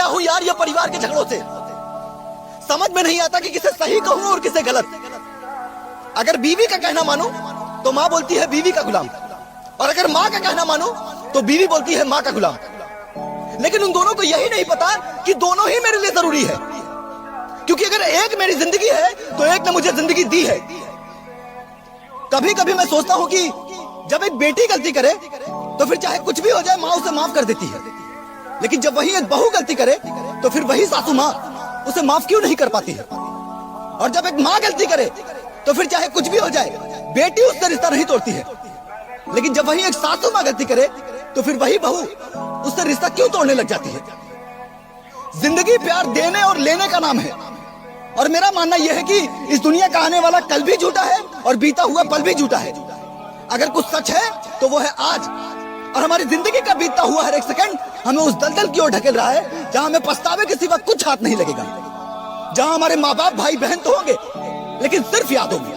हूं यार ये परिवार के झगड़ों से। समझ में नहीं आता कि किसे सही कहूं और किसे गलत। अगर बीवी का कहना मानो तो मां बोलती है बीवी का गुलाम, और अगर मां का कहना मानो तो बीवी बोलती है मां का गुलाम। लेकिन उन दोनों को यही नहीं पता कि दोनों ही मेरे लिए जरूरी है, क्योंकि अगर एक मेरी जिंदगी है तो एक ने मुझे जिंदगी दी है। कभी कभी मैं सोचता हूं कि जब एक बेटी गलती करे तो फिर चाहे कुछ भी हो जाए मां उसे माफ कर देती है, लेकिन जब वही एक बहू गलती करे तो फिर वही सासू मां उसे माफ क्यों नहीं कर पाती है। और जब एक मां गलती करे तो फिर चाहे कुछ भी हो जाए बेटी उससे रिश्ता नहीं तोड़ती है, लेकिन जब वही एक सासू मां गलती करे तो फिर वही बहू उससे रिश्ता क्यों तोड़ने लग जाती है। जिंदगी प्यार देने और लेने का नाम है, और मेरा मानना यह है कि इस दुनिया का आने वाला कल भी झूठा है और बीता हुआ पल भी झूठा है। अगर कुछ सच है तो वो है आज, और हमारी जिंदगी का बीतता हुआ हर एक सेकंड हमें उस दलदल की ओर ढकेल रहा है जहां हमें पछतावे के सिवा कुछ हाथ नहीं लगेगा, जहां हमारे माँ बाप भाई बहन तो होंगे लेकिन सिर्फ याद होंगे।